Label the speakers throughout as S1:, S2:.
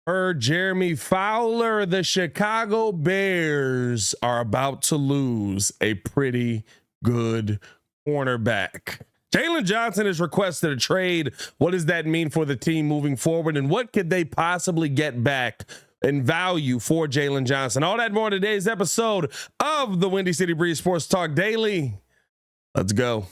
S1: Per Jeremy Fowler, the Chicago Bears are about to lose a pretty good cornerback. Jaylon Johnson has requested a trade. What does that mean for the team moving forward? And what could they possibly get back in value for Jaylon Johnson? All that more in today's episode of the Windy City Breeze Sports Talk Daily. Let's go.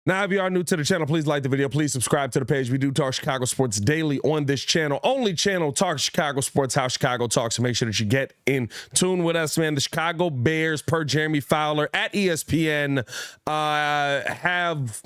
S1: Now, if you are new to the channel, please like the video. Please subscribe to the page. We do talk Chicago sports daily on this channel. Only channel talk Chicago sports, how Chicago talks. So make sure that you get in tune with us, man. The Chicago Bears, per Jeremy Fowler at ESPN, have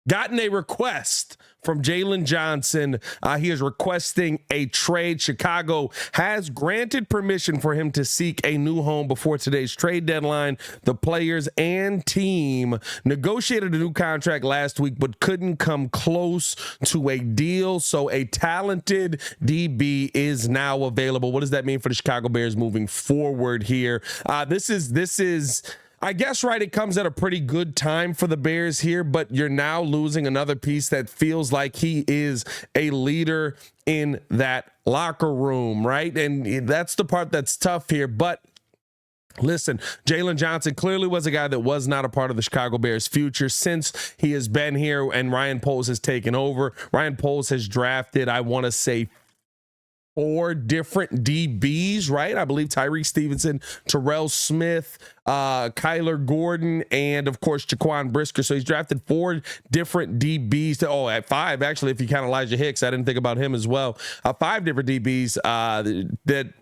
S1: gotten a request from Jaylon Johnson. He is requesting a trade. Chicago has granted permission for him to seek a new home before today's trade deadline. The players and team negotiated a new contract last week, but couldn't come close to a deal. So a talented DB is now available. What does that mean for the Chicago Bears moving forward here? This is I guess, right, it comes at a pretty good time for the Bears here, but you're now losing another piece that feels like he is a leader in that locker room, right? And that's the part that's tough here. But listen, Jaylon Johnson clearly was a guy that was not a part of the Chicago Bears' future since he has been here and Ryan Poles has taken over. Ryan Poles has drafted, I want to say, 4 different DBs, right? I believe Tyreek Stevenson, Terrell Smith, Kyler Gordon, and of course Jaquan Brisker. So he's drafted 4 different DBs. At 5 actually, if you count Elijah Hicks. I didn't think about him as well. 5 different DBs that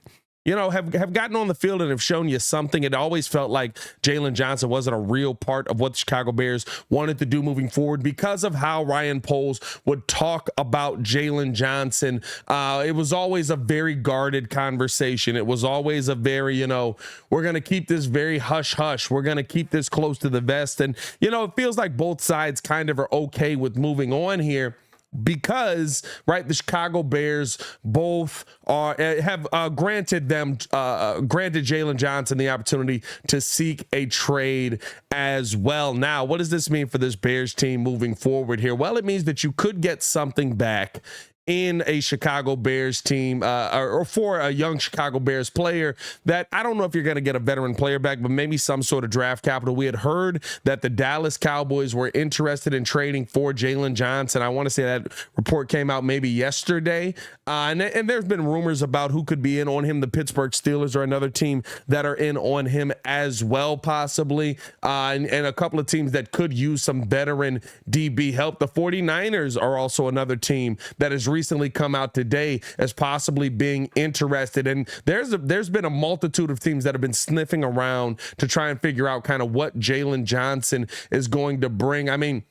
S1: have gotten on the field and have shown you something. It always felt like Jaylon Johnson wasn't a real part of what the Chicago Bears wanted to do moving forward because of how Ryan Poles would talk about Jaylon Johnson. It was always a very guarded conversation. It was always a very, we're going to keep this very hush-hush. We're going to keep this close to the vest. And, it feels like both sides kind of are okay with moving on here, because, right, the Chicago Bears both have granted Jaylon Johnson the opportunity to seek a trade as well. Now, what does this mean for this Bears team moving forward here? Well, it means that you could get something back in a Chicago Bears team or for a young Chicago Bears player that I don't know if you're going to get a veteran player back, but maybe some sort of draft capital. We had heard that the Dallas Cowboys were interested in trading for Jaylon Johnson. I want to say that report came out maybe yesterday. And there's been rumors about who could be in on him. The Pittsburgh Steelers are another team that are in on him as well, possibly. And a couple of teams that could use some veteran DB help. The 49ers are also another team that is recently come out today as possibly being interested. And there's been a multitude of teams that have been sniffing around to try and figure out kind of what Jaylon Johnson is going to bring. I mean,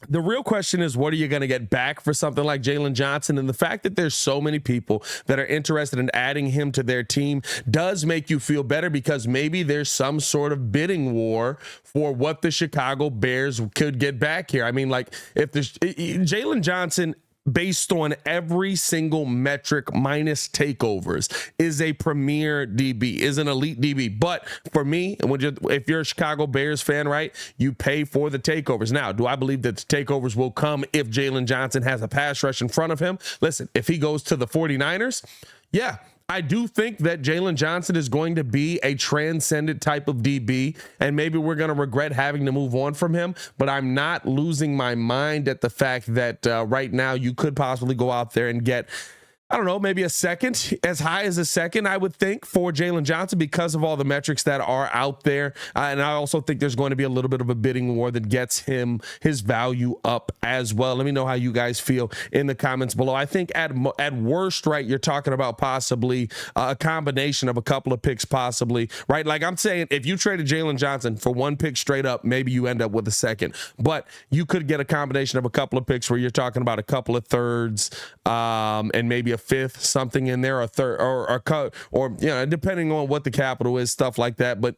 S1: the real question is, what are you going to get back for something like Jaylon Johnson? And the fact that there's so many people that are interested in adding him to their team does make you feel better, because maybe there's some sort of bidding war for what the Chicago Bears could get back here. I mean, like, if Jaylon Johnson, based on every single metric minus takeovers, is a premier DB, is an elite DB. But for me, if you're a Chicago Bears fan, right, you pay for the takeovers. Now, do I believe that the takeovers will come if Jaylon Johnson has a pass rush in front of him? Listen, if he goes to the 49ers, yeah, I do think that Jaylon Johnson is going to be a transcendent type of DB, and maybe we're going to regret having to move on from him, but I'm not losing my mind at the fact that right now you could possibly go out there and get, I don't know, maybe a second, as high as a second, I would think, for Jaylon Johnson because of all the metrics that are out there. And I also think there's going to be a little bit of a bidding war that gets his value up as well. Let me know how you guys feel in the comments below. I think at worst, right, you're talking about possibly a combination of a couple of picks, possibly, right? Like I'm saying, if you traded Jaylon Johnson for 1 pick straight up, maybe you end up with a second. But you could get a combination of a couple of picks where you're talking about a couple of thirds and maybe a 5th, something in there, a third, or depending on what the capital is, stuff like that. But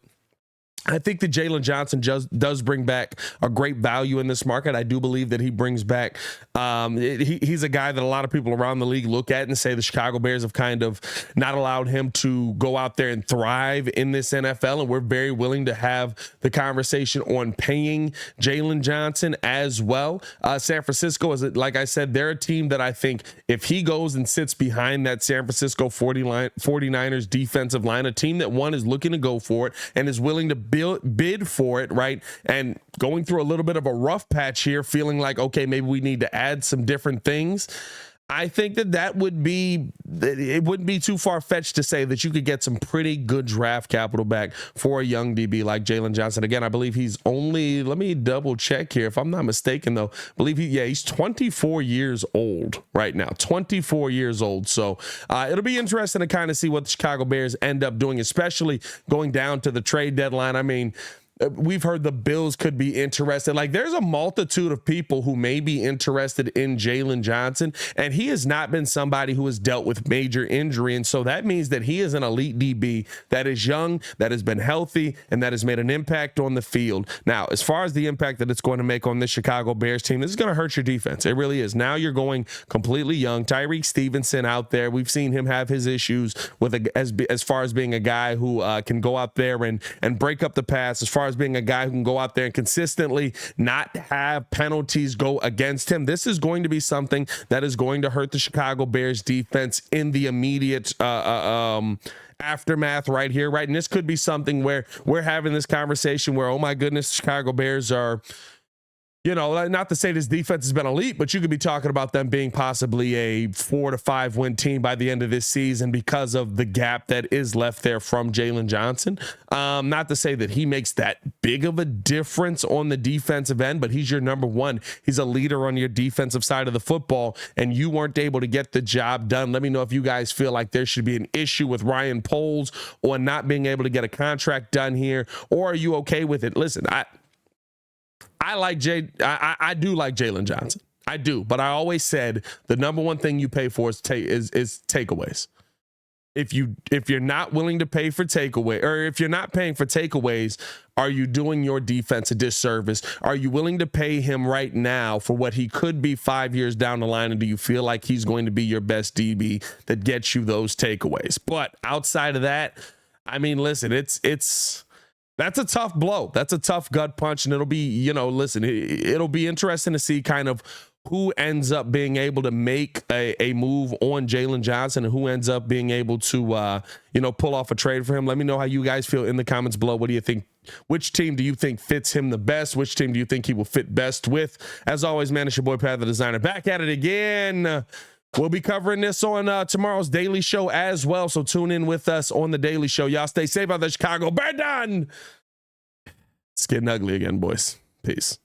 S1: I think that Jaylon Johnson does bring back a great value in this market. I do believe that he brings back, he's a guy that a lot of people around the league look at and say the Chicago Bears have kind of not allowed him to go out there and thrive in this NFL. And we're very willing to have the conversation on paying Jaylon Johnson as well. San Francisco, like I said, they're a team that I think if he goes and sits behind that San Francisco 49ers defensive line, a team that one is looking to go for it and is willing to bid for it, right? And going through a little bit of a rough patch here, feeling like, okay, maybe we need to add some different things. I think it wouldn't be too far-fetched to say that you could get some pretty good draft capital back for a young DB like Jaylon Johnson. Again, I believe he's only, let me double check here. If I'm not mistaken though, I believe he's 24 years old right now, 24 years old. So it'll be interesting to kind of see what the Chicago Bears end up doing, especially going down to the trade deadline. I mean, we've heard the Bills could be interested. Like, there's a multitude of people who may be interested in Jaylon Johnson, and he has not been somebody who has dealt with major injury. And so that means that he is an elite DB that is young, that has been healthy, and that has made an impact on the field. Now, as far as the impact that it's going to make on this Chicago Bears team, this is going to hurt your defense. It really is. Now you're going completely young. Tyreek Stevenson out there, we've seen him have his issues with as far as being a guy who can go out there and break up the pass, as far as being a guy who can go out there and consistently not have penalties go against him. This is going to be something that is going to hurt the Chicago Bears defense in the immediate aftermath right here, right? And this could be something where we're having this conversation where, oh my goodness, Chicago Bears are, you know, not to say this defense has been elite, but you could be talking about them being possibly a 4 to 5 win team by the end of this season because of the gap that is left there from Jaylon Johnson. Not to say that he makes that big of a difference on the defensive end, but he's your number one. He's a leader on your defensive side of the football, and you weren't able to get the job done. Let me know if you guys feel like there should be an issue with Ryan Poles or not being able to get a contract done here, or are you okay with it? Listen, I do like Jaylon Johnson. I do, but I always said the number one thing you pay for is takeaways. If you're not willing to pay for takeaway, or if you're not paying for takeaways, are you doing your defense a disservice? Are you willing to pay him right now for what he could be 5 years down the line? And do you feel like he's going to be your best DB that gets you those takeaways? But outside of that, I mean, listen, that's a tough blow. That's a tough gut punch. And it'll be, you know, listen, it'll be interesting to see kind of who ends up being able to make a move on Jaylon Johnson and who ends up being able to, pull off a trade for him. Let me know how you guys feel in the comments below. What do you think? Which team do you think fits him the best? Which team do you think he will fit best with? As always, man, it's your boy, Pat the Designer, back at it again. We'll be covering this on tomorrow's Daily Show as well, so tune in with us on the Daily Show. Y'all stay safe out there, Chicago. Bear done! It's getting ugly again, boys. Peace.